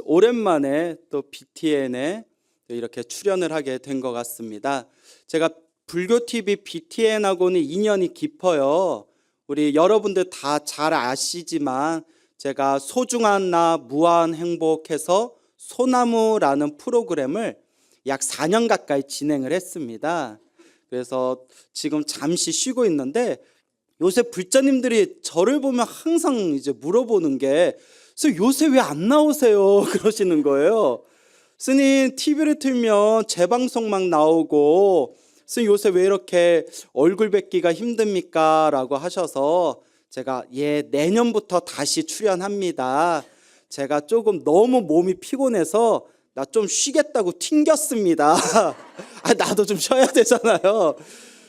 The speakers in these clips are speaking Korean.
오랜만에 또 BTN에 이렇게 출연을 하게 된 것 같습니다. 제가 불교TV BTN하고는 인연이 깊어요. 우리 여러분들 다 잘 아시지만 제가 소중한 나 무한 행복해서 소나무라는 프로그램을 약 4년 가까이 진행을 했습니다. 그래서 지금 잠시 쉬고 있는데 요새 불자님들이 저를 보면 항상 이제 물어보는 게 스님 요새 왜 안 나오세요? 그러시는 거예요. 스님 TV를 틀면 재방송만 나오고 스님 요새 왜 이렇게 얼굴 뵙기가 힘듭니까? 라고 하셔서 제가 내년부터 다시 출연합니다. 제가 조금 너무 몸이 피곤해서 나 좀 쉬겠다고 튕겼습니다. 나도 좀 쉬어야 되잖아요.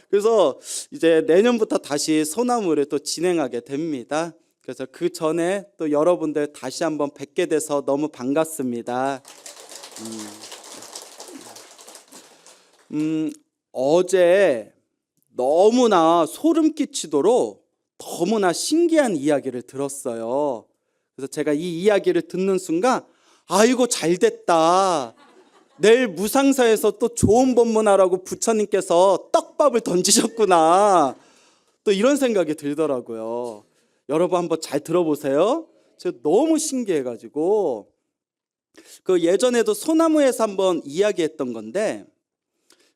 그래서 이제 내년부터 다시 소나무를 또 진행하게 됩니다. 그래서 그 전에 또 여러분들 다시 한번 뵙게 돼서 너무 반갑습니다. 어제 너무나 소름 끼치도록 너무나 신기한 이야기를 들었어요. 그래서 제가 이 이야기를 듣는 순간 아이고 잘됐다. 내일 무상사에서 또 좋은 법문하라고 부처님께서 떡밥을 던지셨구나. 또 이런 생각이 들더라고요. 여러분 한번 잘 들어보세요. 제가 너무 신기해가지고 그 예전에도 소나무에서 한번 이야기했던 건데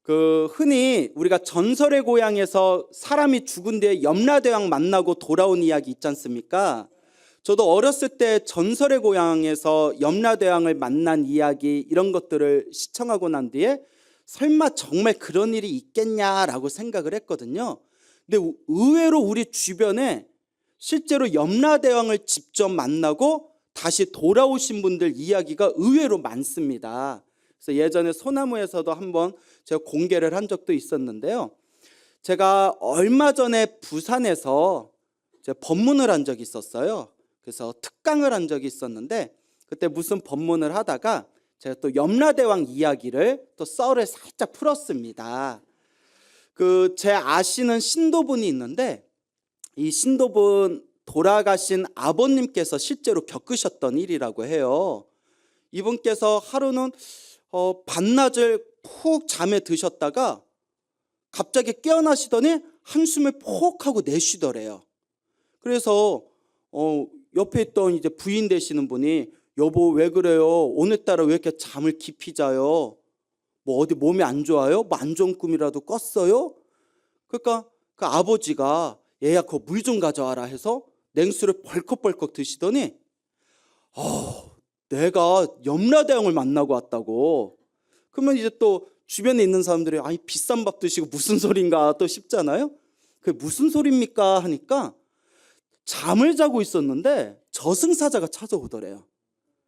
그 흔히 우리가 전설의 고향에서 사람이 죽은 뒤에 염라대왕 만나고 돌아온 이야기 있지 않습니까? 저도 어렸을 때 전설의 고향에서 염라대왕을 만난 이야기 이런 것들을 시청하고 난 뒤에 설마 정말 그런 일이 있겠냐라고 생각을 했거든요. 근데 의외로 우리 주변에 실제로 염라대왕을 직접 만나고 다시 돌아오신 분들 이야기가 의외로 많습니다. 그래서 예전에 소나무에서도 한번 제가 공개를 한 적도 있었는데요. 제가 얼마 전에 부산에서 제가 법문을 한 적이 있었어요. 그래서 특강을 한 적이 있었는데 그때 무슨 법문을 하다가 제가 또 염라대왕 이야기를 또 썰을 살짝 풀었습니다. 그 제 아시는 신도분이 있는데 이 신도분 돌아가신 아버님께서 실제로 겪으셨던 일이라고 해요. 이분께서 하루는 반나절 푹 잠에 드셨다가 갑자기 깨어나시더니 한숨을 푹 하고 내쉬더래요. 그래서 옆에 있던 이제 부인 되시는 분이 여보 왜 그래요? 오늘따라 왜 이렇게 잠을 깊이 자요? 뭐 어디 몸이 안 좋아요? 뭐 안 좋은 꿈이라도 꿨어요? 그러니까 그 아버지가 얘야 그거 물 좀 가져와라 해서 냉수를 벌컥벌컥 드시더니 내가 염라대왕을 만나고 왔다고. 그러면 이제 또 주변에 있는 사람들이 아니 비싼 밥 드시고 무슨 소린가 또 싶잖아요. 그게 무슨 소리입니까 하니까 잠을 자고 있었는데 저승사자가 찾아오더래요.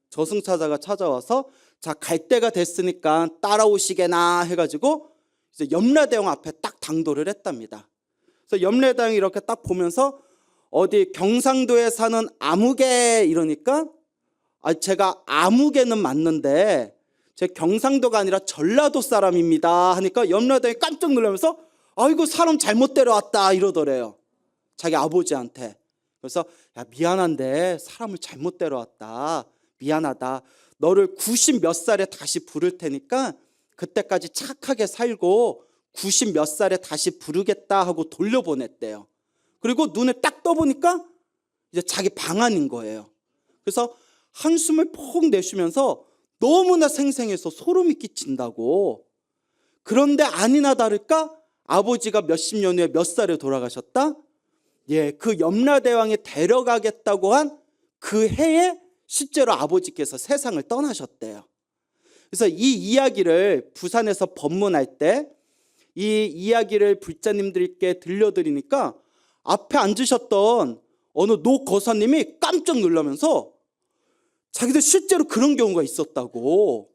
저승사자가 찾아와서 자 갈 때가 됐으니까 따라오시게나 해가지고 이제 염라대왕 앞에 딱 당도를 했답니다. 그래서 염라대왕이 이렇게 딱 보면서 어디 경상도에 사는 아무개 이러니까 제가 아무개는 맞는데 제 경상도가 아니라 전라도 사람입니다 하니까 염라대왕이 깜짝 놀라면서 아이고 사람 잘못 데려왔다 이러더래요. 자기 아버지한테. 그래서 야 미안한데 사람을 잘못 데려왔다. 미안하다. 너를 90 몇 살에 다시 부를 테니까 그때까지 착하게 살고 90 몇 살에 다시 부르겠다 하고 돌려보냈대요. 그리고 눈을 딱 떠보니까 이제 자기 방안인 거예요. 그래서 한숨을 푹 내쉬면서 너무나 생생해서 소름이 끼친다고. 그런데 아니나 다를까 아버지가 몇십 년 후에 몇 살에 돌아가셨다? 그 염라대왕이 데려가겠다고 한 그 해에 실제로 아버지께서 세상을 떠나셨대요. 그래서 이 이야기를 부산에서 법문할 때 이 이야기를 불자님들께 들려드리니까 앞에 앉으셨던 어느 노 거사님이 깜짝 놀라면서 자기들 실제로 그런 경우가 있었다고.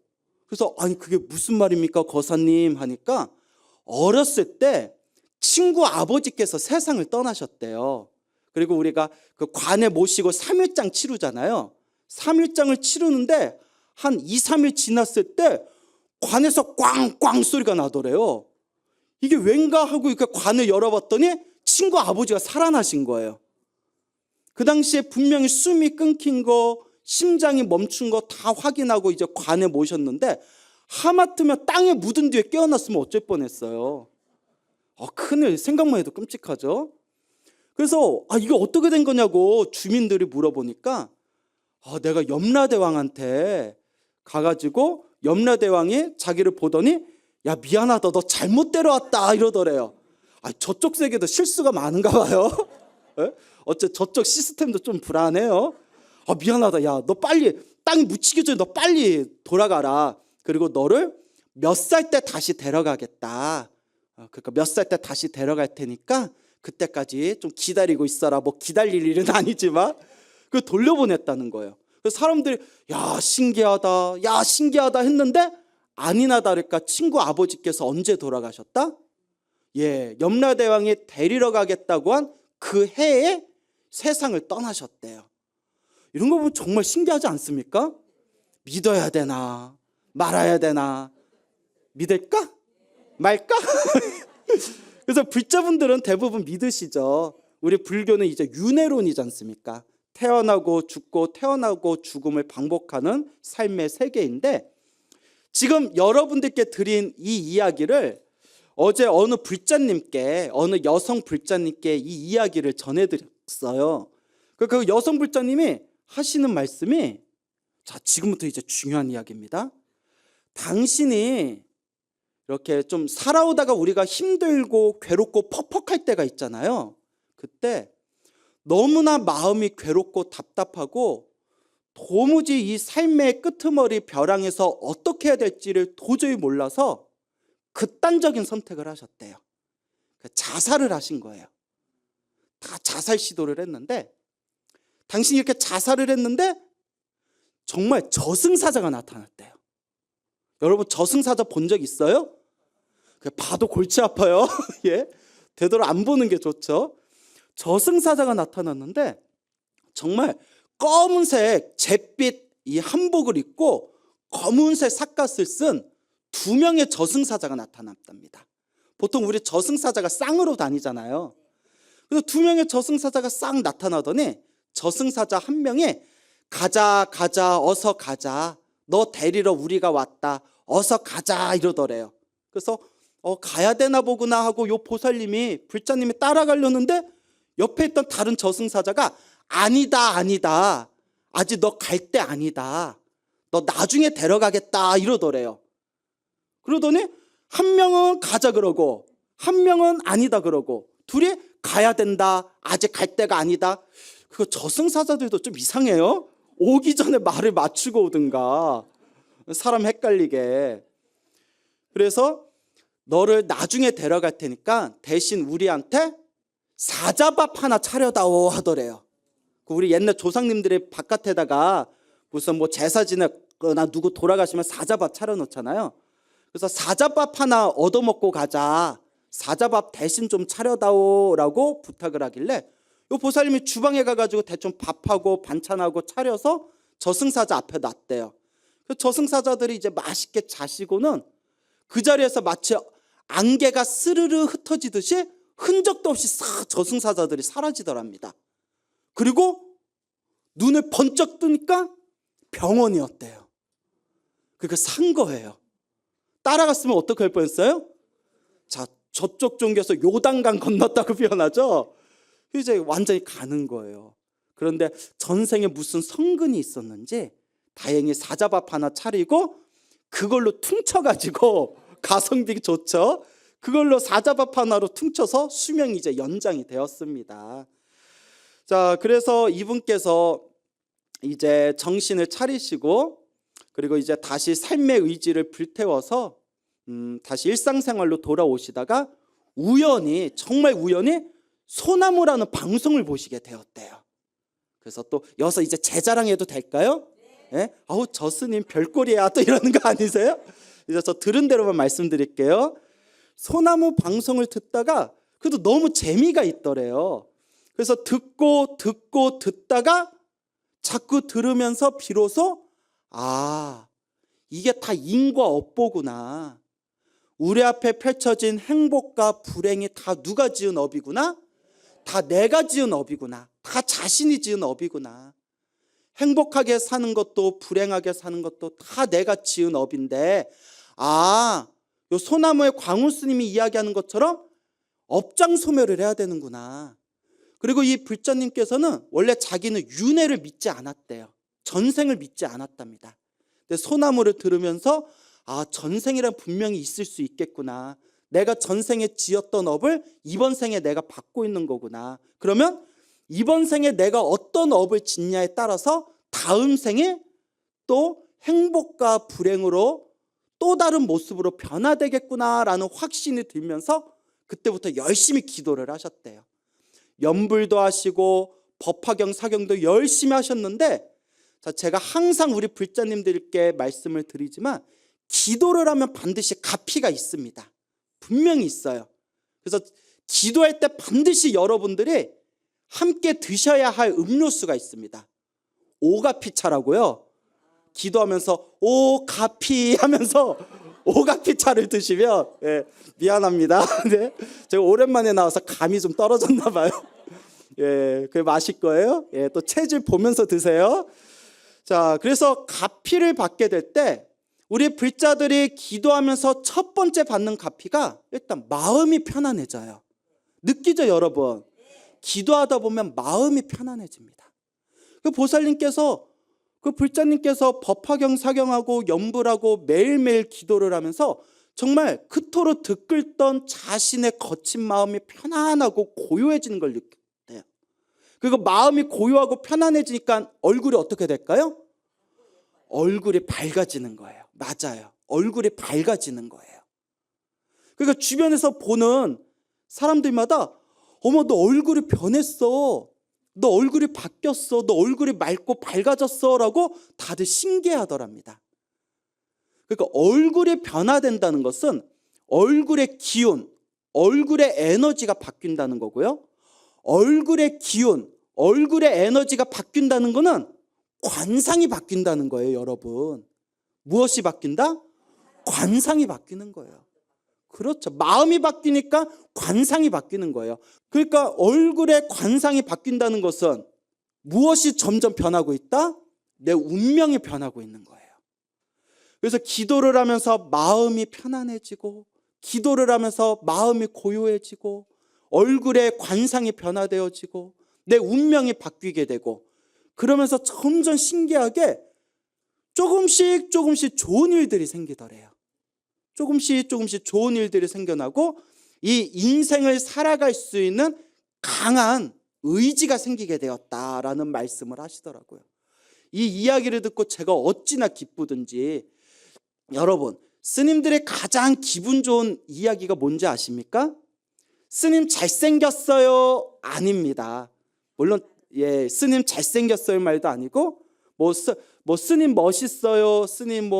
그래서 아니 그게 무슨 말입니까 거사님 하니까 어렸을 때 친구 아버지께서 세상을 떠나셨대요. 그리고 우리가 그 관에 모시고 3일장 치르잖아요. 3일장을 치르는데 한 2, 3일 지났을 때 관에서 꽝꽝 소리가 나더래요. 이게 왠가 하고 이렇게 관을 열어봤더니 친구 아버지가 살아나신 거예요. 그 당시에 분명히 숨이 끊긴 거 심장이 멈춘 거 다 확인하고 이제 관에 모셨는데 하마터면 땅에 묻은 뒤에 깨어났으면 어쩔 뻔했어요. 큰일, 생각만 해도 끔찍하죠. 그래서 이게 어떻게 된 거냐고 주민들이 물어보니까 내가 염라대왕한테 가가지고 염라대왕이 자기를 보더니 야, 미안하다, 너 잘못 데려왔다 이러더래요. 저쪽 세계도 실수가 많은가 봐요. 어째 저쪽 시스템도 좀 불안해요. 미안하다, 야, 너 빨리 땅에 묻히기 전에 너 빨리 돌아가라. 그리고 너를 몇 살 때 다시 데려가겠다. 그러니까 몇 살 때 다시 데려갈 테니까 그때까지 좀 기다리고 있어라. 뭐 기다릴 일은 아니지만 그 돌려보냈다는 거예요. 그래서 사람들이 야, 신기하다, 야, 신기하다 했는데 아니나 다를까 친구 아버지께서 언제 돌아가셨다? 염라대왕이 데리러 가겠다고 한 그 해에 세상을 떠나셨대요. 이런 거 보면 정말 신기하지 않습니까? 믿어야 되나 말아야 되나, 믿을까 말까? 그래서 불자분들은 대부분 믿으시죠. 우리 불교는 이제 윤회론이지 않습니까? 태어나고 죽고 태어나고 죽음을 반복하는 삶의 세계인데, 지금 여러분들께 드린 이 이야기를 어제 어느 여성 불자님께 이 이야기를 전해드렸어요. 그 여성 불자님이 하시는 말씀이, 자, 지금부터 이제 중요한 이야기입니다. 당신이 이렇게 좀 살아오다가 우리가 힘들고 괴롭고 퍽퍽할 때가 있잖아요. 그때 너무나 마음이 괴롭고 답답하고 도무지 이 삶의 끄트머리 벼랑에서 어떻게 해야 될지를 도저히 몰라서 극단적인 선택을 하셨대요. 자살을 하신 거예요. 다 자살 시도를 했는데, 당신이 이렇게 자살을 했는데 정말 저승사자가 나타났대요. 여러분, 저승사자 본 적 있어요? 봐도 골치 아파요. 되도록 안 보는 게 좋죠. 저승사자가 나타났는데 정말 검은색 잿빛 이 한복을 입고 검은색 삿갓을 쓴 2명의 저승사자가 나타났답니다. 보통 우리 저승사자가 쌍으로 다니잖아요. 그래서 2명의 저승사자가 싹 나타나더니 저승사자 한 명이 가자 어서 가자, 너 데리러 우리가 왔다, 어서 가자 이러더래요. 그래서 가야 되나 보구나 하고 요 보살님이 불자님이 따라가려는데 옆에 있던 다른 저승사자가 아니다, 아직 너 갈 때 아니다, 너 나중에 데려가겠다 이러더래요. 그러더니 한 명은 가자 그러고 한 명은 아니다 그러고 둘이 가야 된다, 아직 갈 때가 아니다. 그거 저승사자들도 좀 이상해요. 오기 전에 말을 맞추고 오든가, 사람 헷갈리게. 그래서 너를 나중에 데려갈 테니까 대신 우리한테 사자밥 하나 차려다오 하더래요. 우리 옛날 조상님들이 바깥에다가 무슨 뭐 제사 지내거나 누구 돌아가시면 사자밥 차려놓잖아요. 그래서 사자밥 하나 얻어먹고 가자, 사자밥 대신 좀 차려다오라고 부탁을 하길래 요 보살님이 주방에 가가지고 대충 밥하고 반찬하고 차려서 저승사자 앞에 놨대요. 저승사자들이 이제 맛있게 자시고는 그 자리에서 마치 안개가 스르르 흩어지듯이 흔적도 없이 싹 저승사자들이 사라지더랍니다. 그리고 눈을 번쩍 뜨니까 병원이었대요. 그러니까 산 거예요. 따라갔으면 어떻게 할 뻔했어요? 자, 저쪽 종교에서 요단강 건넜다고 표현하죠. 이제 완전히 가는 거예요. 그런데 전생에 무슨 성근이 있었는지 다행히 사자밥 하나 차리고 그걸로 퉁쳐가지고, 가성비 좋죠. 그걸로 사자밥 하나로 퉁쳐서 수명이 이제 연장이 되었습니다. 자, 그래서 이분께서 이제 정신을 차리시고 그리고 이제 다시 삶의 의지를 불태워서 다시 일상생활로 돌아오시다가 우연히, 정말 우연히 소나무라는 방송을 보시게 되었대요. 그래서 또 여기서 이제 제 자랑해도 될까요? 네? 아우, 저 스님 별꼴이야 또 이러는 거 아니세요? 이제 저 들은 대로만 말씀드릴게요. 소나무 방송을 듣다가 그래도 너무 재미가 있더래요. 그래서 듣다가 자꾸 들으면서 비로소 이게 다 인과 업보구나, 우리 앞에 펼쳐진 행복과 불행이 다 누가 지은 업이구나, 다 내가 지은 업이구나, 다 자신이 지은 업이구나. 행복하게 사는 것도 불행하게 사는 것도 다 내가 지은 업인데, 요 소나무의 광우 스님이 이야기하는 것처럼 업장 소멸을 해야 되는구나. 그리고 이 불자님께서는 원래 자기는 윤회를 믿지 않았대요. 전생을 믿지 않았답니다. 근데 소나무를 들으면서 전생이란 분명히 있을 수 있겠구나. 내가 전생에 지었던 업을 이번 생에 내가 받고 있는 거구나. 그러면 이번 생에 내가 어떤 업을 짓냐에 따라서 다음 생에 또 행복과 불행으로 또 다른 모습으로 변화되겠구나라는 확신이 들면서 그때부터 열심히 기도를 하셨대요. 연불도 하시고 법화경 사경도 열심히 하셨는데, 제가 항상 우리 불자님들께 말씀을 드리지만 기도를 하면 반드시 가피가 있습니다. 분명히 있어요. 그래서 기도할 때 반드시 여러분들이 함께 드셔야 할 음료수가 있습니다. 오가피차라고요. 기도하면서 오가피 하면서 오가피차를 드시면, 미안합니다. 네, 제가 오랜만에 나와서 감이 좀 떨어졌나 봐요. 그게 마실 거예요. 또 체질 보면서 드세요. 자, 그래서 가피를 받게 될 때 우리 불자들이 기도하면서 첫 번째 받는 가피가 일단 마음이 편안해져요. 느끼죠, 여러분? 기도하다 보면 마음이 편안해집니다. 그 보살님께서, 그 불자님께서 법화경 사경하고 연불하고 매일매일 기도를 하면서 정말 그토록 들끓던 자신의 거친 마음이 편안하고 고요해지는 걸 느꼈대요. 그리고 마음이 고요하고 편안해지니까 얼굴이 어떻게 될까요? 얼굴이 밝아지는 거예요. 맞아요. 얼굴이 밝아지는 거예요. 그러니까 주변에서 보는 사람들마다 어머, 너 얼굴이 변했어. 너 얼굴이 바뀌었어. 너 얼굴이 맑고 밝아졌어. 라고 다들 신기해하더랍니다. 그러니까 얼굴이 변화된다는 것은 얼굴의 기운, 얼굴의 에너지가 바뀐다는 거고요. 얼굴의 기운, 얼굴의 에너지가 바뀐다는 것은 관상이 바뀐다는 거예요, 여러분. 무엇이 바뀐다? 관상이 바뀌는 거예요. 그렇죠. 마음이 바뀌니까 관상이 바뀌는 거예요. 그러니까 얼굴의 관상이 바뀐다는 것은 무엇이 점점 변하고 있다? 내 운명이 변하고 있는 거예요. 그래서 기도를 하면서 마음이 편안해지고, 기도를 하면서 마음이 고요해지고, 얼굴의 관상이 변화되어지고, 내 운명이 바뀌게 되고, 그러면서 점점 신기하게 조금씩 좋은 일들이 생기더래요. 조금씩 좋은 일들이 생겨나고 이 인생을 살아갈 수 있는 강한 의지가 생기게 되었다라는 말씀을 하시더라고요. 이 이야기를 듣고 제가 어찌나 기쁘든지, 여러분, 스님들의 가장 기분 좋은 이야기가 뭔지 아십니까? 스님 잘생겼어요? 아닙니다. 물론 스님 잘생겼어요 말도 아니고 스님 멋있어요, 스님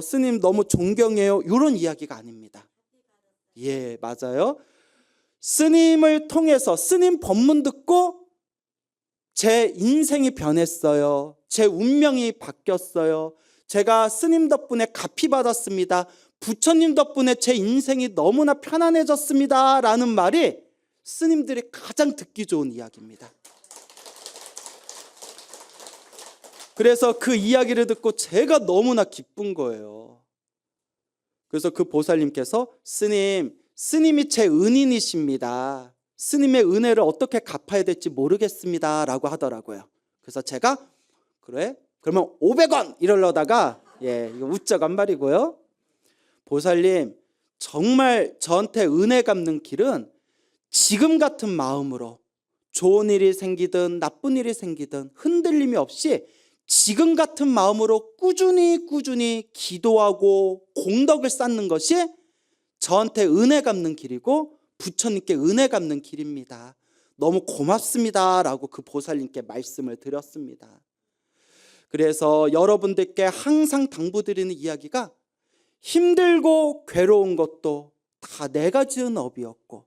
스님 너무 존경해요, 이런 이야기가 아닙니다. 맞아요. 스님을 통해서 스님 법문 듣고 제 인생이 변했어요. 제 운명이 바뀌었어요. 제가 스님 덕분에 가피 받았습니다. 부처님 덕분에 제 인생이 너무나 편안해졌습니다. 라는 말이 스님들이 가장 듣기 좋은 이야기입니다. 그래서 그 이야기를 듣고 제가 너무나 기쁜 거예요. 그래서 그 보살님께서 스님이 제 은인이십니다. 스님의 은혜를 어떻게 갚아야 될지 모르겠습니다. 라고 하더라고요. 그래서 제가 그래? 그러면 500원! 이러려다가 이거 웃자간 말이고요. 보살님, 정말 저한테 은혜 갚는 길은 지금 같은 마음으로 좋은 일이 생기든 나쁜 일이 생기든 흔들림이 없이 지금 같은 마음으로 꾸준히 기도하고 공덕을 쌓는 것이 저한테 은혜 갚는 길이고 부처님께 은혜 갚는 길입니다. 너무 고맙습니다. 라고 그 보살님께 말씀을 드렸습니다. 그래서 여러분들께 항상 당부드리는 이야기가, 힘들고 괴로운 것도 다 내가 지은 업이었고,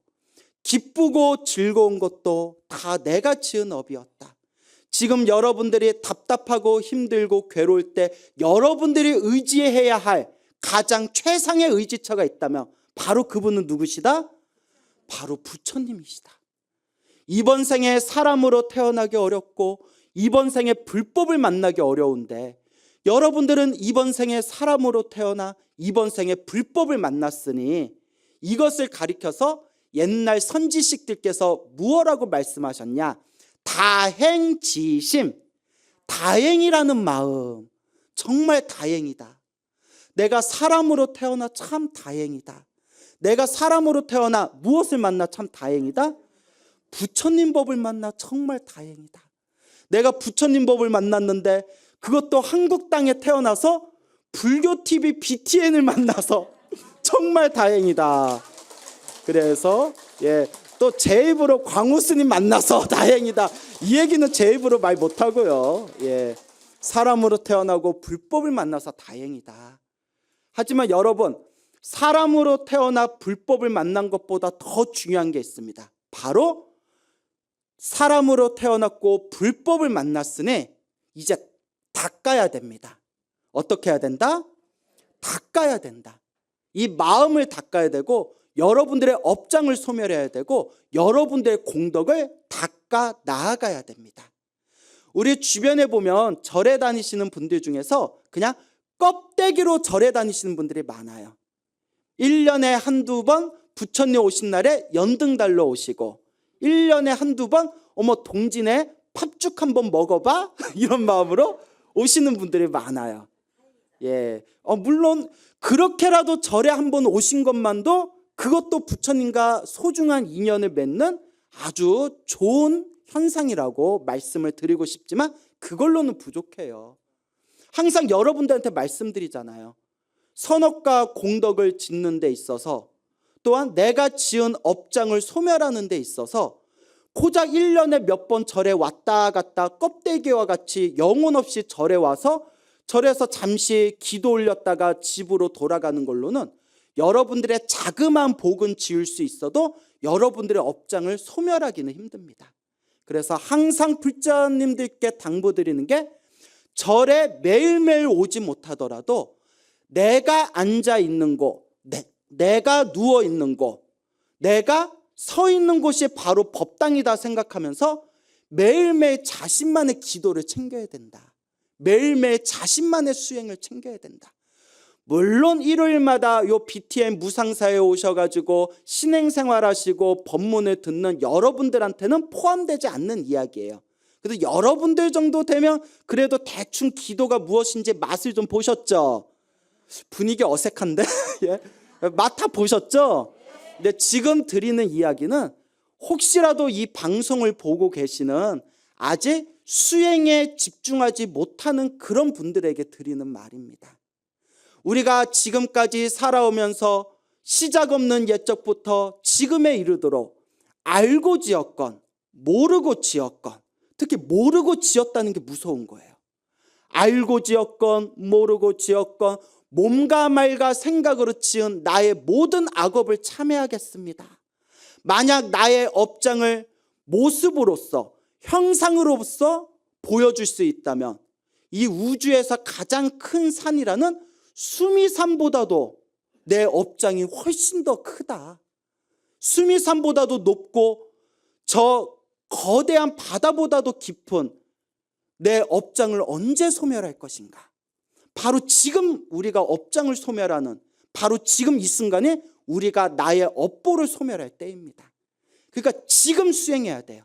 기쁘고 즐거운 것도 다 내가 지은 업이었다. 지금 여러분들이 답답하고 힘들고 괴로울 때 여러분들이 의지해야 할 가장 최상의 의지처가 있다면 바로 그분은 누구시다? 바로 부처님이시다. 이번 생에 사람으로 태어나기 어렵고 이번 생에 불법을 만나기 어려운데 여러분들은 이번 생에 사람으로 태어나 이번 생에 불법을 만났으니 이것을 가리켜서 옛날 선지식들께서 무엇라고 말씀하셨냐? 다행지심, 다행이라는 마음. 정말 다행이다. 내가 사람으로 태어나 참 다행이다. 내가 사람으로 태어나 무엇을 만나 참 다행이다? 부처님 법을 만나 정말 다행이다. 내가 부처님 법을 만났는데 그것도 한국 땅에 태어나서 불교 TV BTN을 만나서 정말 다행이다. 그래서 또 제 입으로 광우 스님 만나서 다행이다. 이 얘기는 제 입으로 말 못하고요. 사람으로 태어나고 불법을 만나서 다행이다. 하지만 여러분, 사람으로 태어나 불법을 만난 것보다 더 중요한 게 있습니다. 바로 사람으로 태어났고 불법을 만났으니 이제 닦아야 됩니다. 어떻게 해야 된다? 닦아야 된다. 이 마음을 닦아야 되고 여러분들의 업장을 소멸해야 되고 여러분들의 공덕을 닦아 나아가야 됩니다. 우리 주변에 보면 절에 다니시는 분들 중에서 그냥 껍데기로 절에 다니시는 분들이 많아요. 1년에 한두 번 부처님 오신 날에 연등달러 오시고 1년에 한두 번 동진에 팥죽 한번 먹어봐 이런 마음으로 오시는 분들이 많아요. 물론 그렇게라도 절에 한번 오신 것만도 그것도 부처님과 소중한 인연을 맺는 아주 좋은 현상이라고 말씀을 드리고 싶지만 그걸로는 부족해요. 항상 여러분들한테 말씀드리잖아요. 선업과 공덕을 짓는 데 있어서 또한 내가 지은 업장을 소멸하는 데 있어서 고작 1년에 몇 번 절에 왔다 갔다 껍데기와 같이 영혼 없이 절에 와서 절에서 잠시 기도 올렸다가 집으로 돌아가는 걸로는 여러분들의 자그마한 복은 지을 수 있어도 여러분들의 업장을 소멸하기는 힘듭니다. 그래서 항상 불자님들께 당부드리는 게 절에 매일매일 오지 못하더라도 내가 앉아 있는 곳, 내가 누워 있는 곳, 내가 서 있는 곳이 바로 법당이다 생각하면서 매일매일 자신만의 기도를 챙겨야 된다. 매일매일 자신만의 수행을 챙겨야 된다. 물론 일요일마다 요 BTN 무상사에 오셔가지고 신행생활하시고 법문을 듣는 여러분들한테는 포함되지 않는 이야기예요. 그래도 여러분들 정도 되면 그래도 대충 기도가 무엇인지 맛을 좀 보셨죠? 분위기 어색한데? 맛 다 보셨죠? 근데 지금 드리는 이야기는 혹시라도 이 방송을 보고 계시는 아직 수행에 집중하지 못하는 그런 분들에게 드리는 말입니다. 우리가 지금까지 살아오면서 시작 없는 옛적부터 지금에 이르도록 알고 지었건 모르고 지었건, 특히 모르고 지었다는 게 무서운 거예요. 알고 지었건 모르고 지었건 몸과 말과 생각으로 지은 나의 모든 악업을 참회하겠습니다. 만약 나의 업장을 모습으로서 형상으로서 보여줄 수 있다면 이 우주에서 가장 큰 산이라는 수미산보다도 내 업장이 훨씬 더 크다. 수미산보다도 높고 저 거대한 바다보다도 깊은 내 업장을 언제 소멸할 것인가? 바로 지금 우리가 업장을 소멸하는 바로 지금 이 순간에 우리가 나의 업보를 소멸할 때입니다. 그러니까 지금 수행해야 돼요.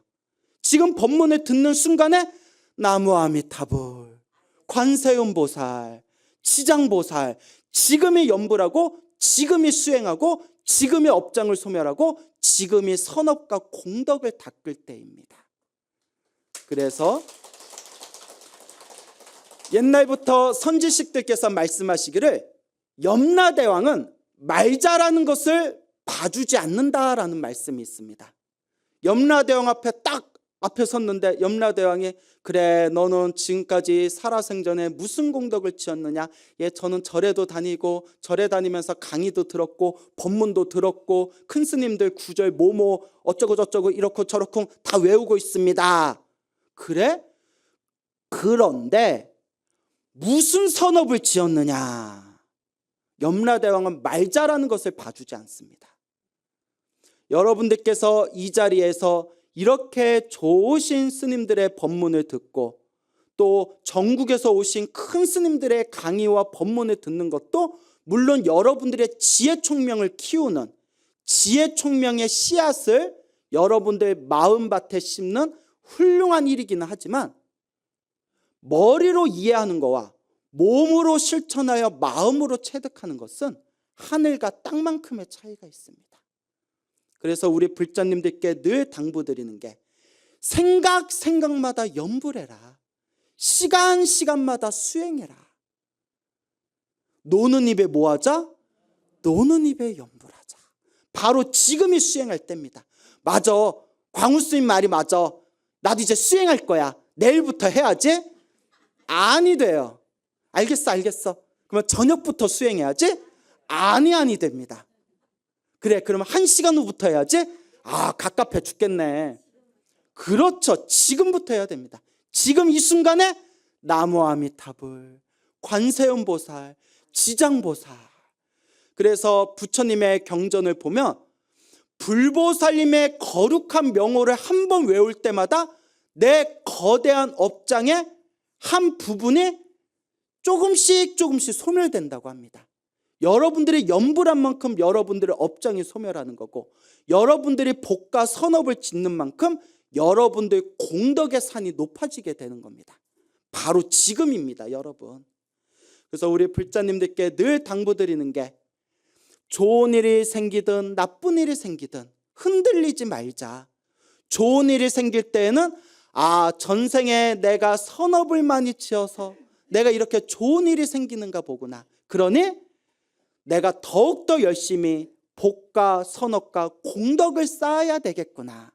지금 법문을 듣는 순간에 나무 아미타불, 관세음보살, 지장보살, 지금이 염불하고 지금이 수행하고 지금이 업장을 소멸하고 지금이 선업과 공덕을 닦을 때입니다. 그래서 옛날부터 선지식들께서 말씀하시기를 염라대왕은 말 잘하는 것을 봐주지 않는다라는 말씀이 있습니다. 염라대왕 앞에 섰는데 염라대왕이 그래 너는 지금까지 살아생전에 무슨 공덕을 지었느냐? 저는 절에도 다니고 절에 다니면서 강의도 들었고 법문도 들었고 큰 스님들 구절 뭐뭐 어쩌고 저쩌고 이렇고 저렇고 다 외우고 있습니다. 그래? 그런데 무슨 선업을 지었느냐? 염라대왕은 말 잘하는 것을 봐주지 않습니다. 여러분들께서 이 자리에서 이렇게 좋으신 스님들의 법문을 듣고 또 전국에서 오신 큰 스님들의 강의와 법문을 듣는 것도 물론 여러분들의 지혜총명을 키우는, 지혜총명의 씨앗을 여러분들 마음밭에 심는 훌륭한 일이기는 하지만, 머리로 이해하는 거와 몸으로 실천하여 마음으로 체득하는 것은 하늘과 땅만큼의 차이가 있습니다. 그래서 우리 불자님들께 늘 당부드리는 게, 생각마다 염불해라. 시간마다 수행해라. 노는 입에 뭐하자? 노는 입에 염불하자. 바로 지금이 수행할 때입니다. 맞아, 광우스님 말이 맞아. 나도 이제 수행할 거야. 내일부터 해야지. 아니 돼요. 알겠어. 그러면 저녁부터 수행해야지. 아니 됩니다. 그래, 그러면 1시간 후부터 해야지. 갑갑해 죽겠네. 그렇죠. 지금부터 해야 됩니다. 지금 이 순간에 나무아미타불, 관세음보살, 지장보살. 그래서 부처님의 경전을 보면 불보살님의 거룩한 명호를 한 번 외울 때마다 내 거대한 업장의 한 부분이 조금씩 소멸된다고 합니다. 여러분들이 염불한 만큼 여러분들의 업장이 소멸하는 거고, 여러분들이 복과 선업을 짓는 만큼 여러분들의 공덕의 산이 높아지게 되는 겁니다. 바로 지금입니다, 여러분. 그래서 우리 불자님들께 늘 당부드리는 게, 좋은 일이 생기든 나쁜 일이 생기든 흔들리지 말자. 좋은 일이 생길 때에는 전생에 내가 선업을 많이 지어서 내가 이렇게 좋은 일이 생기는가 보구나. 그러니 내가 더욱더 열심히 복과 선업과 공덕을 쌓아야 되겠구나.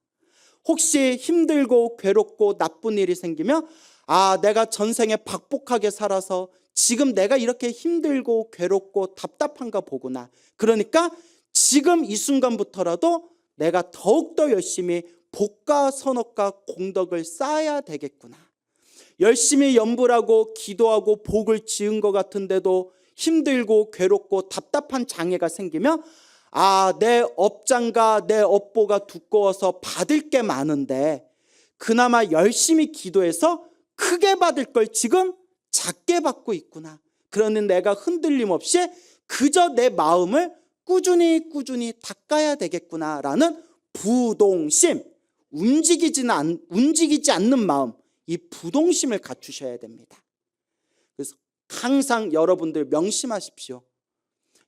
혹시 힘들고 괴롭고 나쁜 일이 생기면 내가 전생에 박복하게 살아서 지금 내가 이렇게 힘들고 괴롭고 답답한가 보구나. 그러니까 지금 이 순간부터라도 내가 더욱더 열심히 복과 선업과 공덕을 쌓아야 되겠구나. 열심히 염불하고 기도하고 복을 지은 것 같은데도 힘들고 괴롭고 답답한 장애가 생기면 내 업장과 내 업보가 두꺼워서 받을 게 많은데 그나마 열심히 기도해서 크게 받을 걸 지금 작게 받고 있구나. 그러니 내가 흔들림 없이 그저 내 마음을 꾸준히 닦아야 되겠구나라는 부동심, 움직이지 않는 마음, 이 부동심을 갖추셔야 됩니다. 그래서 항상 여러분들 명심하십시오.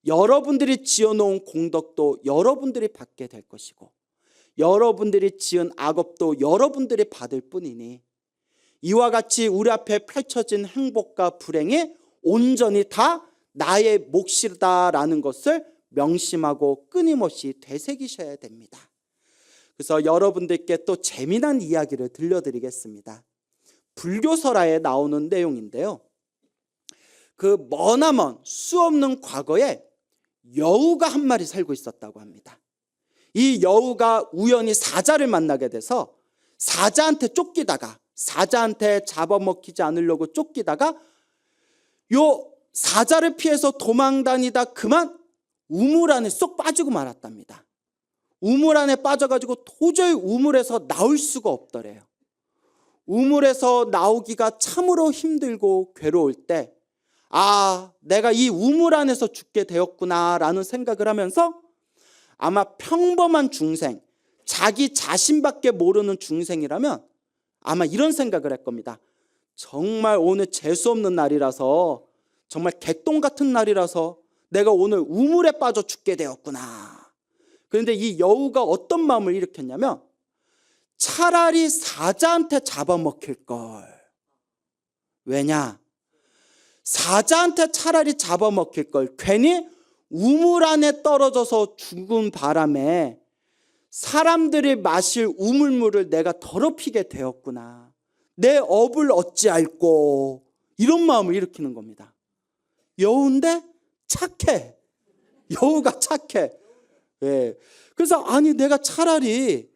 여러분들이 지어놓은 공덕도 여러분들이 받게 될 것이고, 여러분들이 지은 악업도 여러분들이 받을 뿐이니, 이와 같이 우리 앞에 펼쳐진 행복과 불행이 온전히 다 나의 몫이다라는 것을 명심하고 끊임없이 되새기셔야 됩니다. 그래서 여러분들께 또 재미난 이야기를 들려드리겠습니다. 불교설화에 나오는 내용인데요, 그 머나먼 수없는 과거에 여우가 한 마리 살고 있었다고 합니다. 이 여우가 우연히 사자를 만나게 돼서 사자한테 쫓기다가, 사자한테 잡아먹히지 않으려고 쫓기다가 요 사자를 피해서 도망다니다 그만 우물 안에 쏙 빠지고 말았답니다. 우물 안에 빠져가지고 도저히 우물에서 나올 수가 없더래요. 우물에서 나오기가 참으로 힘들고 괴로울 때 내가 이 우물 안에서 죽게 되었구나라는 생각을 하면서 아마 평범한 중생, 자기 자신밖에 모르는 중생이라면 아마 이런 생각을 할 겁니다. 정말 오늘 재수없는 날이라서, 정말 개똥 같은 날이라서 내가 오늘 우물에 빠져 죽게 되었구나. 그런데 이 여우가 어떤 마음을 일으켰냐면, 차라리 사자한테 잡아먹힐 걸. 왜냐? 사자한테 차라리 잡아먹힐 걸. 괜히 우물 안에 떨어져서 죽은 바람에 사람들이 마실 우물물을 내가 더럽히게 되었구나. 내 업을 어찌할꼬. 이런 마음을 일으키는 겁니다. 여우인데 착해. 여우가 착해. 그래서 내가 차라리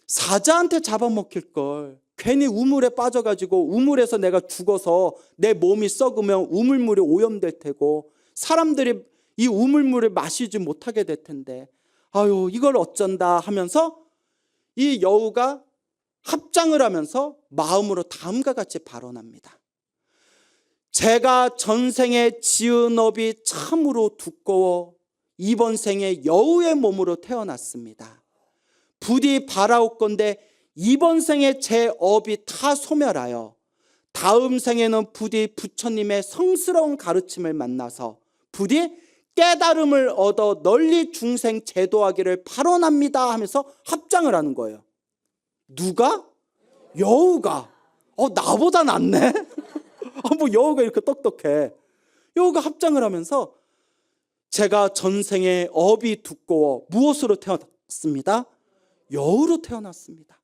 사자한테 잡아먹힐 걸. 괜히 우물에 빠져가지고 우물에서 내가 죽어서 내 몸이 썩으면 우물물이 오염될 테고 사람들이 이 우물물을 마시지 못하게 될 텐데 이걸 어쩐다 하면서 이 여우가 합장을 하면서 마음으로 다음과 같이 발언합니다. 제가 전생에 지은 업이 참으로 두꺼워 이번 생에 여우의 몸으로 태어났습니다. 부디 바라옵건대 이번 생에 제 업이 다 소멸하여 다음 생에는 부디 부처님의 성스러운 가르침을 만나서 부디 깨달음을 얻어 널리 중생 제도하기를 발언합니다 하면서 합장을 하는 거예요. 누가? 여우가. 나보다 낫네. 뭐 여우가 이렇게 똑똑해. 여우가 합장을 하면서 제가 전생에 업이 두꺼워 무엇으로 태어났습니다? 여우로 태어났습니다.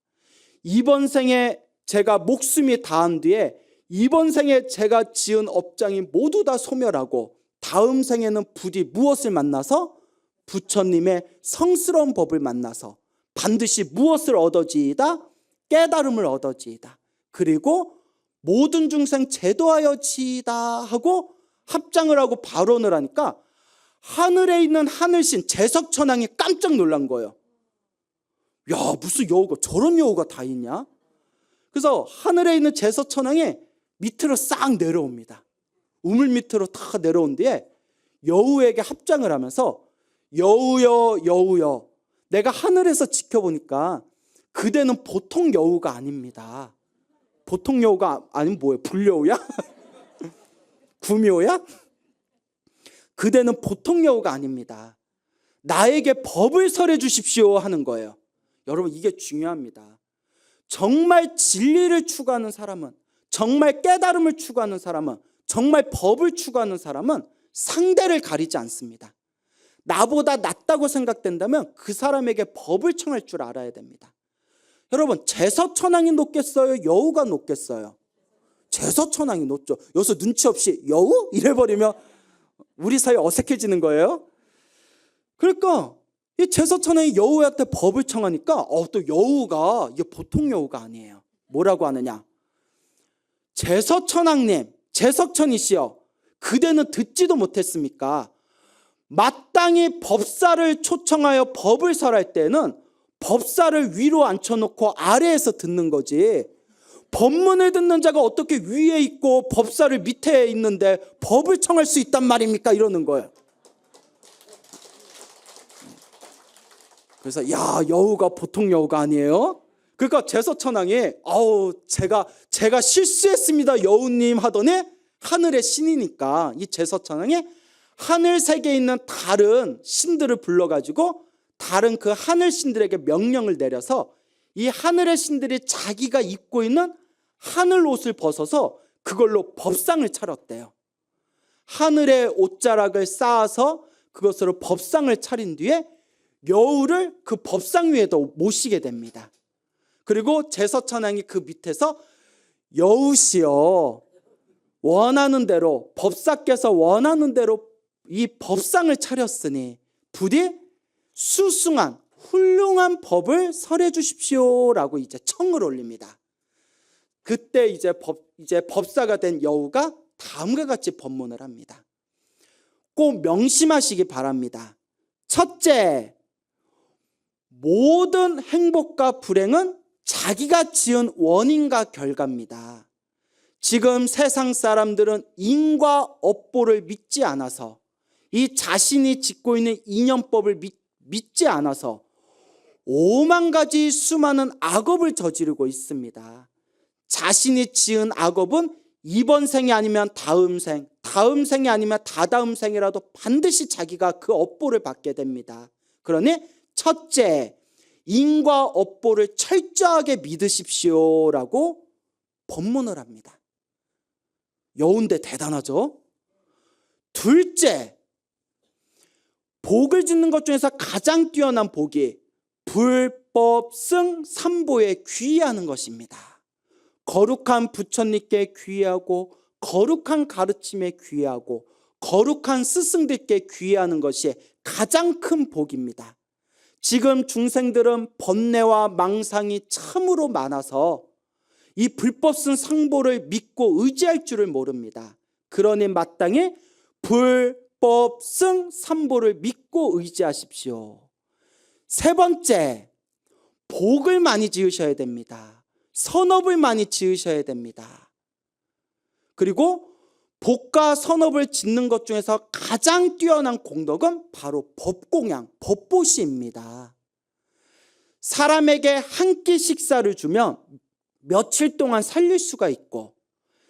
이번 생에 제가 목숨이 다한 뒤에 이번 생에 제가 지은 업장이 모두 다 소멸하고 다음 생에는 부디 무엇을 만나서? 부처님의 성스러운 법을 만나서 반드시 무엇을 얻어지이다? 깨달음을 얻어지이다. 그리고 모든 중생 제도하여 지이다 하고 합장을 하고 발언을 하니까 하늘에 있는 하늘신 제석천왕이 깜짝 놀란 거예요. 야, 무슨 여우가, 저런 여우가 다 있냐? 그래서 하늘에 있는 제석천왕이 밑으로 싹 내려옵니다. 우물 밑으로 다 내려온 뒤에 여우에게 합장을 하면서 여우여 여우여, 내가 하늘에서 지켜보니까 그대는 보통 여우가 아닙니다. 보통 여우가 아니면 뭐예요? 불여우야? 구미호야? 그대는 보통 여우가 아닙니다. 나에게 법을 설해 주십시오 하는 거예요. 여러분, 이게 중요합니다. 정말 진리를 추구하는 사람은, 정말 깨달음을 추구하는 사람은, 정말 법을 추구하는 사람은 상대를 가리지 않습니다. 나보다 낫다고 생각된다면 그 사람에게 법을 청할 줄 알아야 됩니다. 여러분, 제서천왕이 높겠어요? 여우가 높겠어요? 제서천왕이 높죠. 여기서 눈치 없이 여우? 이래버리면 우리 사이 어색해지는 거예요. 그러니까 이 제서천왕이 여우한테 법을 청하니까 또 여우가, 이게 보통 여우가 아니에요. 뭐라고 하느냐? 제서천왕님, 제석천이시여, 그대는 듣지도 못했습니까? 마땅히 법사를 초청하여 법을 설할 때는 법사를 위로 앉혀놓고 아래에서 듣는 거지, 법문을 듣는 자가 어떻게 위에 있고 법사를 밑에 있는데 법을 청할 수 있단 말입니까? 이러는 거예요. 그래서 야, 여우가 보통 여우가 아니에요. 그러니까 제서천왕이 제가 실수했습니다 여우님 하더니, 하늘의 신이니까 이 제서천왕이 하늘 세계에 있는 다른 신들을 불러가지고 다른 그 하늘 신들에게 명령을 내려서 이 하늘의 신들이 자기가 입고 있는 하늘 옷을 벗어서 그걸로 법상을 차렸대요. 하늘의 옷자락을 쌓아서 그것으로 법상을 차린 뒤에 여우를 그 법상 위에다 모시게 됩니다. 그리고 제서천왕이 그 밑에서 여우시여, 원하는 대로, 법사께서 원하는 대로 이 법상을 차렸으니 부디 수승한 훌륭한 법을 설해 주십시오라고 이제 청을 올립니다. 그때 이제 법사가 된 여우가 다음과 같이 법문을 합니다. 꼭 명심하시기 바랍니다. 첫째, 모든 행복과 불행은 자기가 지은 원인과 결과입니다. 지금 세상 사람들은 인과 업보를 믿지 않아서, 이 자신이 짓고 있는 인연법을 믿지 않아서 5만 가지 수많은 악업을 저지르고 있습니다. 자신이 지은 악업은 이번 생이 아니면 다음 생, 다음 생이 아니면 다다음 생이라도 반드시 자기가 그 업보를 받게 됩니다. 그러니 첫째, 인과 업보를 철저하게 믿으십시오라고 법문을 합니다. 여운데 대단하죠? 둘째, 복을 짓는 것 중에서 가장 뛰어난 복이 불법승 삼보에 귀의하는 것입니다. 거룩한 부처님께 귀의하고, 거룩한 가르침에 귀의하고, 거룩한 스승들께 귀의하는 것이 가장 큰 복입니다. 지금 중생들은 번뇌와 망상이 참으로 많아서 이 불법승 상보를 믿고 의지할 줄을 모릅니다. 그러니 마땅히 불법승 삼보를 믿고 의지하십시오. 세 번째, 복을 많이 지으셔야 됩니다. 선업을 많이 지으셔야 됩니다. 그리고 복과 선업을 짓는 것 중에서 가장 뛰어난 공덕은 바로 법공양, 법보시입니다. 사람에게 한 끼 식사를 주면 며칠 동안 살릴 수가 있고,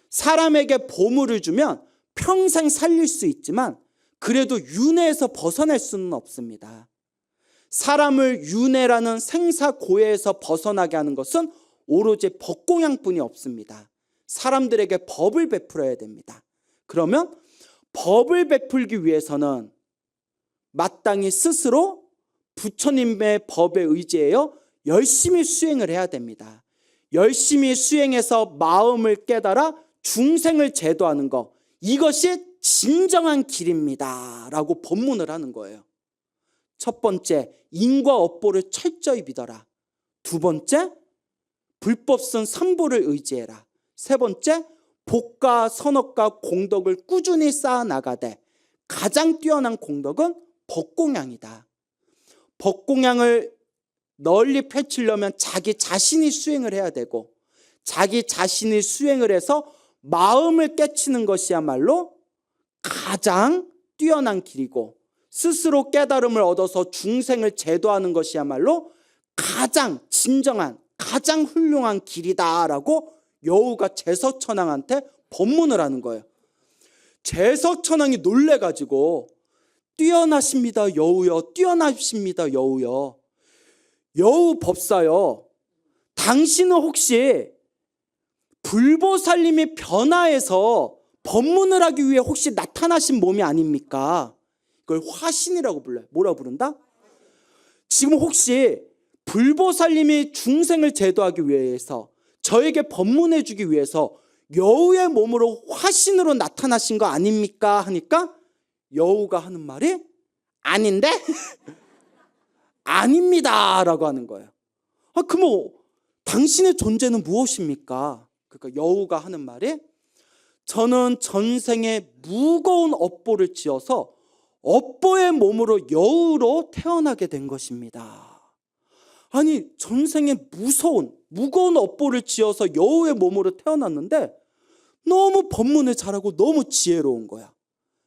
사람에게 보물을 주면 평생 살릴 수 있지만 그래도 윤회에서 벗어날 수는 없습니다. 사람을 윤회라는 생사고해에서 벗어나게 하는 것은 오로지 법공양뿐이 없습니다. 사람들에게 법을 베풀어야 됩니다. 그러면 법을 베풀기 위해서는 마땅히 스스로 부처님의 법에 의지하여 열심히 수행을 해야 됩니다. 열심히 수행해서 마음을 깨달아 중생을 제도하는 것, 이것이 진정한 길입니다 라고 법문을 하는 거예요. 첫 번째, 인과 업보를 철저히 믿어라. 두 번째, 불법선 삼보를 의지해라. 세 번째, 복과 선업과 공덕을 꾸준히 쌓아나가되 가장 뛰어난 공덕은 법공양이다. 법공양을 널리 펼치려면 자기 자신이 수행을 해야 되고, 자기 자신이 수행을 해서 마음을 깨치는 것이야말로 가장 뛰어난 길이고, 스스로 깨달음을 얻어서 중생을 제도하는 것이야말로 가장 진정한, 가장 훌륭한 길이다라고 여우가 제서천왕한테 법문을 하는 거예요. 제서천왕이 놀래가지고 뛰어나십니다 여우여, 뛰어나십니다 여우여. 여우 법사여, 당신은 혹시 불보살님이 변화해서 법문을 하기 위해 혹시 나타나신 몸이 아닙니까? 이걸 화신이라고 불러요. 뭐라고 부른다? 지금 혹시 불보살님이 중생을 제도하기 위해서, 저에게 법문해 주기 위해서 여우의 몸으로 화신으로 나타나신 거 아닙니까? 하니까 여우가 하는 말이 아닌데? 아닙니다 라고 하는 거예요. 그럼 당신의 존재는 무엇입니까? 그러니까 여우가 하는 말이, 저는 전생에 무거운 업보를 지어서 업보의 몸으로 여우로 태어나게 된 것입니다. 아니, 전생에 무거운 업보를 지어서 여우의 몸으로 태어났는데 너무 법문을 잘하고 너무 지혜로운 거야.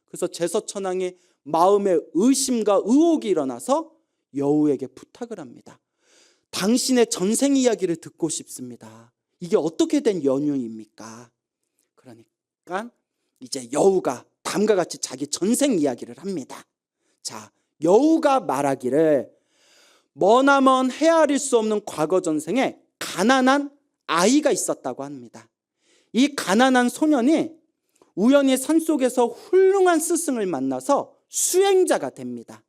그래서 제서천왕이 마음에 의심과 의혹이 일어나서 여우에게 부탁을 합니다. 당신의 전생 이야기를 듣고 싶습니다. 이게 어떻게 된 연유입니까? 그러니까 이제 여우가 다음과 같이 자기 전생 이야기를 합니다. 자, 여우가 말하기를, 머나먼 헤아릴 수 없는 과거 전생에 가난한 아이가 있었다고 합니다. 이 가난한 소년이 우연히 산속에서 훌륭한 스승을 만나서 수행자가 됩니다.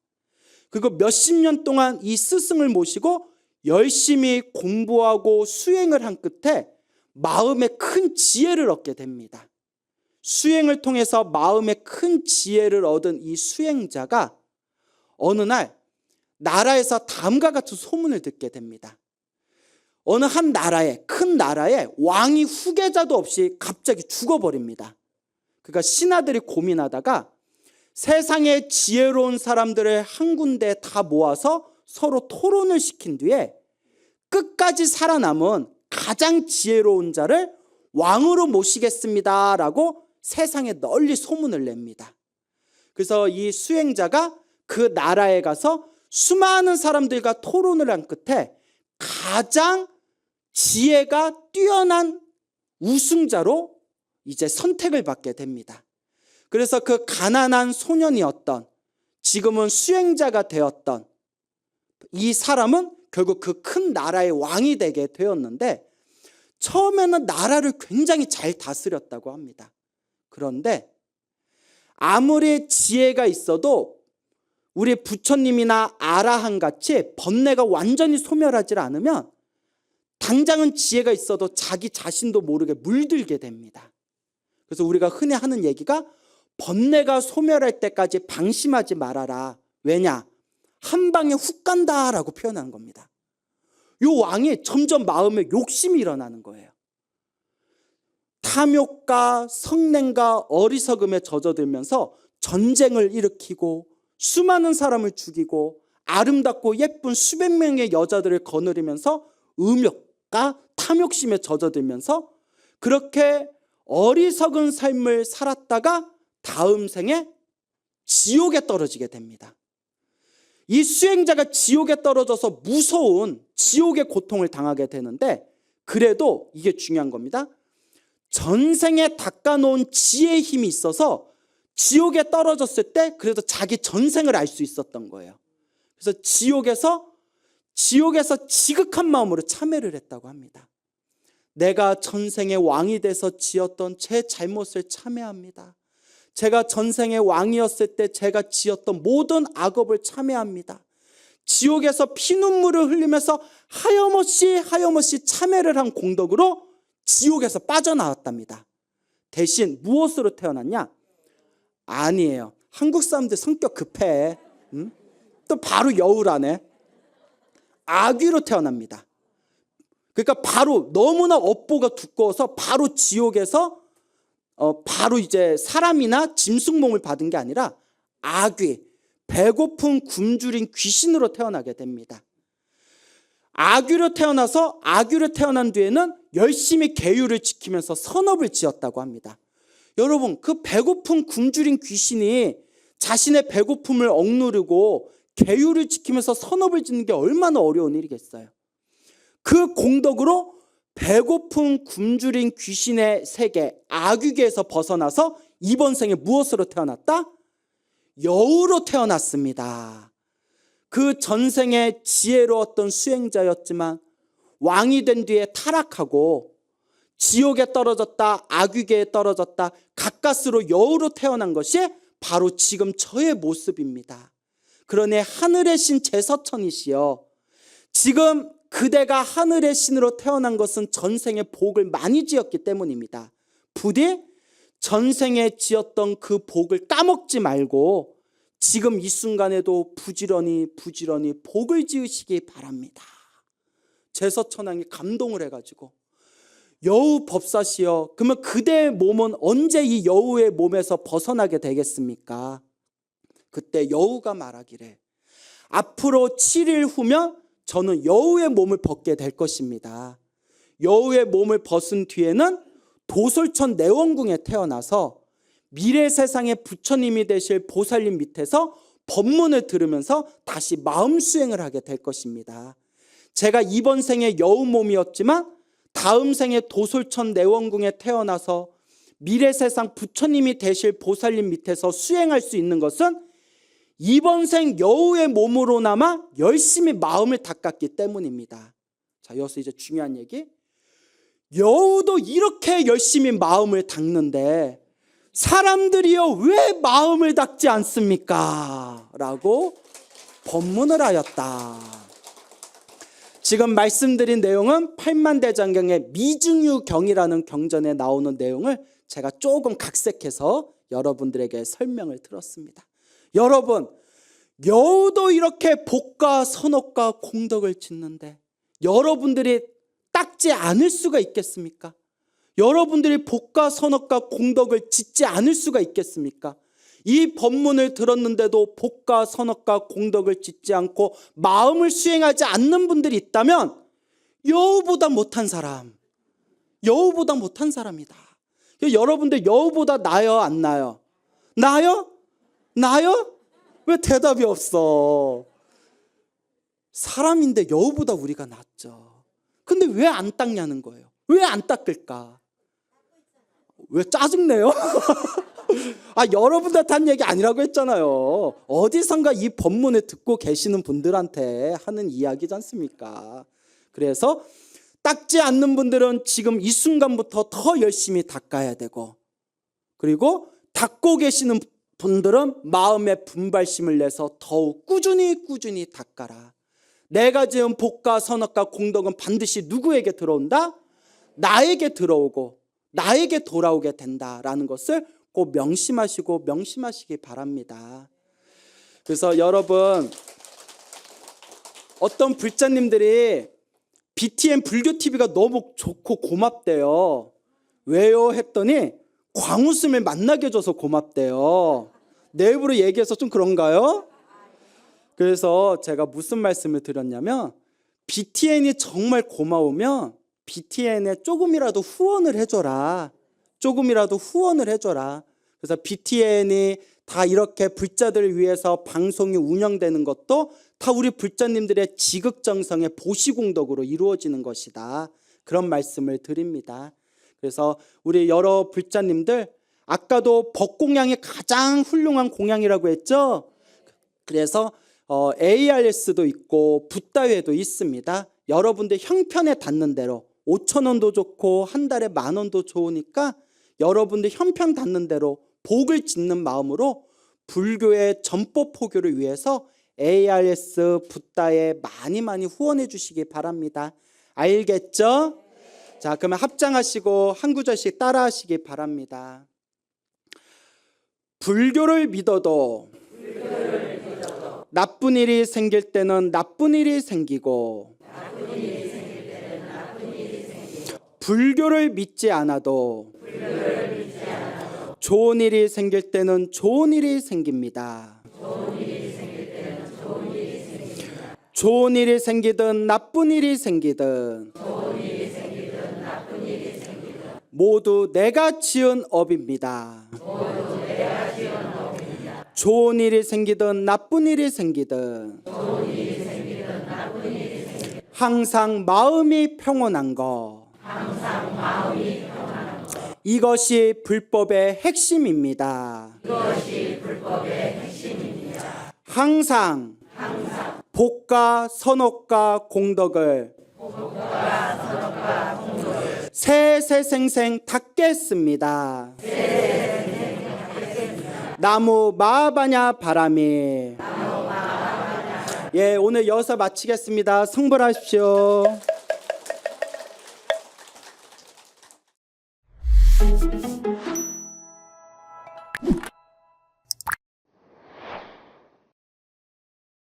그리고 몇십 년 동안 이 스승을 모시고 열심히 공부하고 수행을 한 끝에 마음에 큰 지혜를 얻게 됩니다. 수행을 통해서 마음에 큰 지혜를 얻은 이 수행자가 어느 날 나라에서 다음과 같은 소문을 듣게 됩니다. 어느 한 나라에, 큰 나라에 왕이 후계자도 없이 갑자기 죽어버립니다. 그러니까 신하들이 고민하다가 세상에 지혜로운 사람들을 한 군데 다 모아서 서로 토론을 시킨 뒤에 끝까지 살아남은 가장 지혜로운 자를 왕으로 모시겠습니다 라고 세상에 널리 소문을 냅니다. 그래서 이 수행자가 그 나라에 가서 수많은 사람들과 토론을 한 끝에 가장 지혜가 뛰어난 우승자로 이제 선택을 받게 됩니다. 그래서 그 가난한 소년이었던, 지금은 수행자가 되었던 이 사람은 결국 그 큰 나라의 왕이 되게 되었는데, 처음에는 나라를 굉장히 잘 다스렸다고 합니다. 그런데 아무리 지혜가 있어도 우리 부처님이나 아라한 같이 번뇌가 완전히 소멸하지 않으면 당장은 지혜가 있어도 자기 자신도 모르게 물들게 됩니다. 그래서 우리가 흔히 하는 얘기가 번뇌가 소멸할 때까지 방심하지 말아라. 왜냐? 한 방에 훅 간다라고 표현하는 겁니다. 이 왕이 점점 마음에 욕심이 일어나는 거예요. 탐욕과 성냄과 어리석음에 젖어들면서 전쟁을 일으키고 수많은 사람을 죽이고 아름답고 예쁜 수백 명의 여자들을 거느리면서 음욕과 탐욕심에 젖어들면서 그렇게 어리석은 삶을 살았다가 다음 생에 지옥에 떨어지게 됩니다. 이 수행자가 지옥에 떨어져서 무서운 지옥의 고통을 당하게 되는데, 그래도 이게 중요한 겁니다. 전생에 닦아놓은 지혜의 힘이 있어서 지옥에 떨어졌을 때 그래도 자기 전생을 알 수 있었던 거예요. 그래서 지옥에서 지극한 마음으로 참회를 했다고 합니다. 내가 전생에 왕이 돼서 지었던 제 잘못을 참회합니다. 제가 전생에 왕이었을 때 제가 지었던 모든 악업을 참회합니다. 지옥에서 피눈물을 흘리면서 하염없이 참회를 한 공덕으로 지옥에서 빠져나왔답니다. 대신 무엇으로 태어났냐? 아니에요. 한국 사람들 성격 급해. 또 바로 여우라네. 아귀로 태어납니다. 그러니까 바로 너무나 업보가 두꺼워서 바로 지옥에서 바로 이제 사람이나 짐승 몸을 받은 게 아니라 아귀, 배고픈 굶주린 귀신으로 태어나게 됩니다. 아귀로 태어난 뒤에는 열심히 계율을 지키면서 선업을 지었다고 합니다. 여러분, 그 배고픈 굶주린 귀신이 자신의 배고픔을 억누르고 계율을 지키면서 선업을 짓는 게 얼마나 어려운 일이겠어요. 그 공덕으로 배고픈 굶주린 귀신의 세계, 아귀계에서 벗어나서 이번 생에 무엇으로 태어났다? 여우로 태어났습니다. 그 전생에 지혜로웠던 수행자였지만 왕이 된 뒤에 타락하고 지옥에 떨어졌다, 아귀계에 떨어졌다, 가까스로 여우로 태어난 것이 바로 지금 저의 모습입니다. 그러니 하늘의 신 제서천이시여, 지금 그대가 하늘의 신으로 태어난 것은 전생에 복을 많이 지었기 때문입니다. 부디 전생에 지었던 그 복을 까먹지 말고 지금 이 순간에도 부지런히 복을 지으시기 바랍니다. 제서천왕이 감동을 해가지고, 여우 법사시여, 그러면 그대의 몸은 언제 이 여우의 몸에서 벗어나게 되겠습니까? 그때 여우가 말하기를, 앞으로 7일 후면 저는 여우의 몸을 벗게 될 것입니다. 여우의 몸을 벗은 뒤에는 도솔천 내원궁에 태어나서 미래 세상의 부처님이 되실 보살님 밑에서 법문을 들으면서 다시 마음 수행을 하게 될 것입니다. 제가 이번 생에 여우 몸이었지만 다음 생에 도솔천 내원궁에 태어나서 미래 세상 부처님이 되실 보살님 밑에서 수행할 수 있는 것은 이번 생 여우의 몸으로나마 열심히 마음을 닦았기 때문입니다. 자, 여기서 이제 중요한 얘기. 여우도 이렇게 열심히 마음을 닦는데 사람들이요 왜 마음을 닦지 않습니까? 라고 법문을 하였다. 지금 말씀드린 내용은 팔만대장경의 미증유경이라는 경전에 나오는 내용을 제가 조금 각색해서 여러분들에게 설명을 들었습니다. 여러분, 여우도 이렇게 복과 선업과 공덕을 짓는데 여러분들이 닦지 않을 수가 있겠습니까? 여러분들이 복과 선업과 공덕을 짓지 않을 수가 있겠습니까? 이 법문을 들었는데도 복과 선업과 공덕을 짓지 않고 마음을 수행하지 않는 분들이 있다면 여우보다 못한 사람이다. 여러분들 여우보다 나요, 안 나요? 나요? 왜 대답이 없어? 사람인데 여우보다 우리가 낫죠. 근데 왜 안 닦냐는 거예요. 왜 안 닦을까? 왜 짜증내요? 여러분들한테 한 얘기 아니라고 했잖아요. 어디선가 이 법문을 듣고 계시는 분들한테 하는 이야기지 않습니까? 그래서 닦지 않는 분들은 지금 이 순간부터 더 열심히 닦아야 되고, 그리고 닦고 계시는 분들은 마음의 분발심을 내서 더욱 꾸준히 닦아라. 내가 지은 복과 선업과 공덕은 반드시 누구에게 들어온다? 나에게 들어오고 나에게 돌아오게 된다라는 것을 꼭 명심하시기 바랍니다. 그래서 여러분, 어떤 불자님들이 BTN 불교TV가 너무 좋고 고맙대요. 왜요? 했더니 광우스을 만나게 해줘서 고맙대요. 내부로 얘기해서 좀 그런가요? 그래서 제가 무슨 말씀을 드렸냐면, BTN이 정말 고마우면 BTN에 조금이라도 후원을 해줘라. 조금이라도 후원을 해줘라. 그래서 BTN이 다 이렇게 불자들을 위해서 방송이 운영되는 것도 다 우리 불자님들의 지극정성의 보시공덕으로 이루어지는 것이다. 그런 말씀을 드립니다. 그래서 우리 여러 불자님들, 아까도 법공양이 가장 훌륭한 공양이라고 했죠. 그래서 ARS도 있고 붓다회도 있습니다. 여러분들 형편에 닿는 대로 5,000원도 좋고 한 달에 10,000원도 좋으니까 여러분들 형편 닿는 대로 복을 짓는 마음으로 불교의 전법 포교를 위해서 ARS 붓다에 많이 후원해 주시기 바랍니다. 알겠죠? 자, 그러면 합장하시고 한 구절씩 따라 하시기 바랍니다. 불교를 믿어도 나쁜 일이 생길 때는 나쁜 일이 생기고 불교를 믿지 않아도 좋은 일이 생길 때는 좋은 일이 생깁니다. 좋은 일이 생기든 나쁜 일이 생기든 모두 내가 지은 업입니다. 좋은 일이 생기든 나쁜 일이 생기든 항상 마음이 평온한 것, 이것이 불법의 핵심입니다. 항상 복과 선업과 공덕을 세세생생 닦겠습니다. 나무 마하바냐 바람이. 예, 오늘 여기서 마치겠습니다. 성불하십시오.